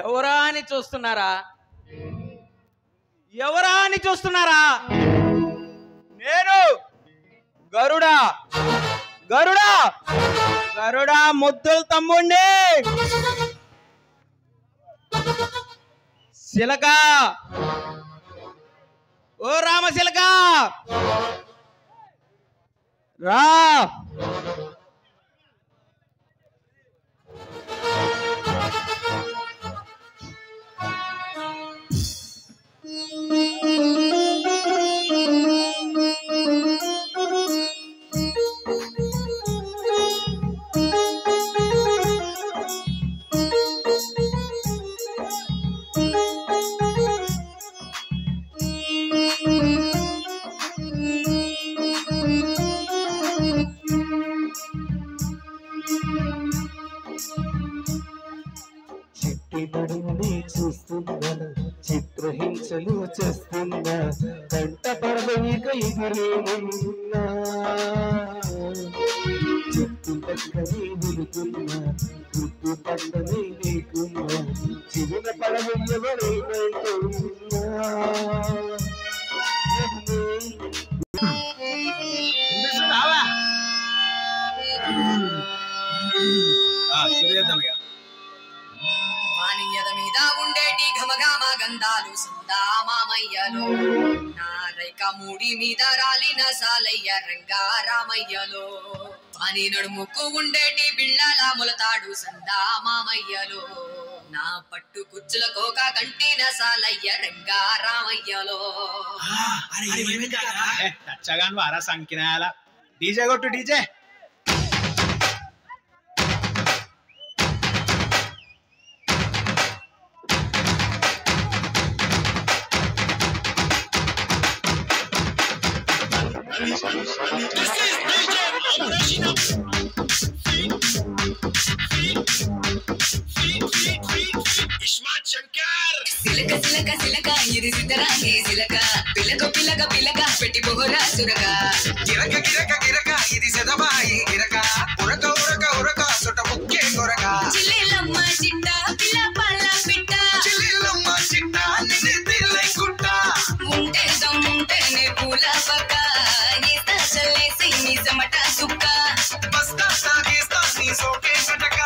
ఎవరా అని చూస్తున్నారా? ఎవరా అని చూస్తున్నారా? నేను గరుడా గరుడా గరుడా ముద్దుల తమ్ముణ్ణి. శిలక, ఓ రామశిలక రా. చూస్తున్నా చిత్రహింసలు చేస్తున్నా కంట పడవక ఎదురేమున్నా చెట్టు పక్కనే నిలుతున్నా గుర్తు పక్కనే లేకున్నా చిన్న పడవ ఎవరేమంటున్నా వాణియద మీద ఉండేటి ఘమఘమ గంధాలు సుందా మామయ్యలో, నారైక మూడి మీద రాలిన సాలయ్య రంగా రామయ్యలో, వాణి నడుముకు ఉండేటి బిళ్ళల ములతాడు సందా మామయ్యలో, నా పట్టు కుచ్చుల కోక కంటిన సాలయ్య రంగా రామయ్యలో. వారా సంకినాల డీజే కొట్టు డీజే. సిలక సిలక సిలక ఇది సిద్ధరాంగి సిలక, పిలక పిలక పిలక పెట్టి బొహరా సురక, గిరక గిరక గిరక ఇది సెదబాయి గిరక, ఉరక ఉరక ఉరక సొట ముక్కే కొరక, చిల్లెలమ్మ చిట్ట పిల్ల పల్ల పిట్ట, చిల్లెలమ్మ చిట్ట నిన్నే తిల్లై కుట్ట, ఉంటే దమ్ముంటేనే పూల పక్క, ఈత చల్లేసి నీ జమట సుక్క, బస్తా సాగేస్తా నీ సోకే కటక,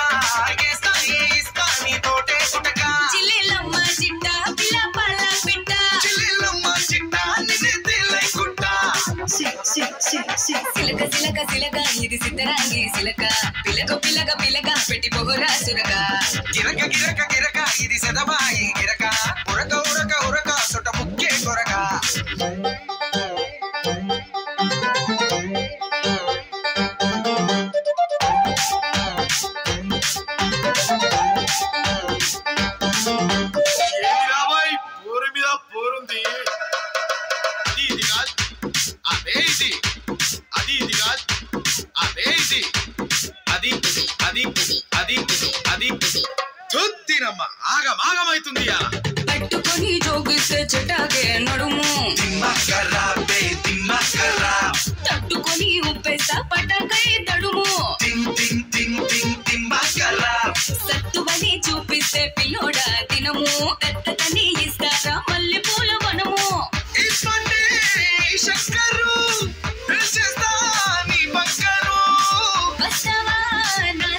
ఆగేస్తా ఏ ఇస్తా నీ తోటే కుటక, చిల్లెలమ్మ చిట్ట పిల్ల పల్ల పిట్ట, చిల్లెలమ్మ చిట్ట నిన్నే తిల్లై కుట్ట. సిలక సిలక సిలక ఇది సిద్ధరాంగి సిలక, పిలక పిలక పిలక పెట్టి బొహరా సురక, గిరక గిరక గిరక ఇది సెదబాయి గిరక, ఉరక ఉరక ఉరక సొట ముక్కే కొరక. పోరు మీద పోరుంది. అది ఇది కాదు, అదే ఇది, అది ఇది కాదు, అదే ఇది, అది అది అది అది చూద్దినమ్మ ఆగమాగమైతుంది. పట్టుకొని జోగిస్తే చెట్టాగే నడుము, తట్టుకొని ఉప్పేస్తా పటాకై తడుము, సత్తువని చూపిస్తే పిల్లోడా దినము, తట్టని ఇస్తారా మల్లె పూల వనము, వస్తావా నా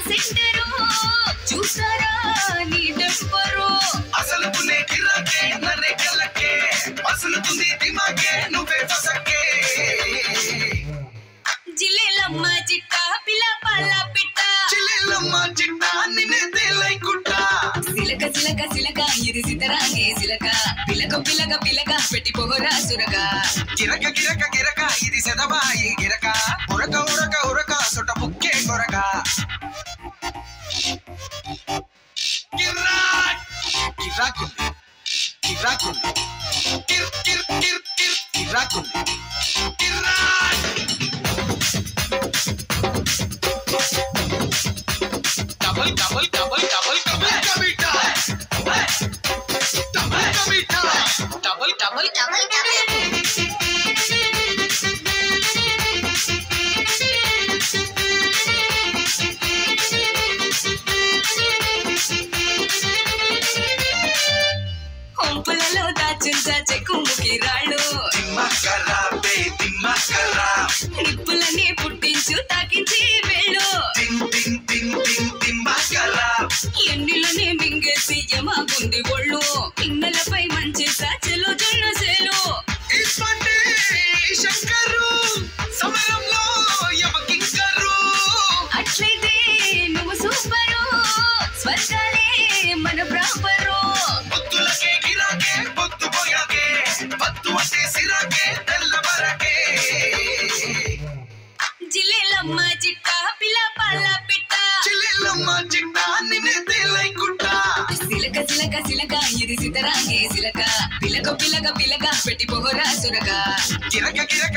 గిరక గిరక ఇది సెదబాయి గిరక ఉరక ఉరక ఉరక సుట ముక్కే కొరక గిరాక్ గిరాకుంది గిరాకుంది గిర్ గిర్ గిర్ గిర్ గిరాకుంది గిరాక్ double double double double double కమిటా డబల్ కమిటా డబల్ డబల్ డబల్ హొంపులలో దాచుంచా చెక్కుముకి రాళ్ళు నిప్పులన్నీ పుట్టించు తాకించి వెళ్ళు ఎన్నిలోనే మింగేసి యమాగుంది ఒళ్ళు పిన్నెలపై మంచేసా చెలు జొన్న సేలు అట్లయితే నువ్వు సూపరు స్వర్గాలే మన ప్రాపరు జిల్లెలమ్మ చిట్ట పిల్ల పాల పిట్ట సిలక సిలక సిలక ఇది సితరాంగే సిలక పిలక పిలక పిలక పెట్టి పోరా సురక గిరక గిరక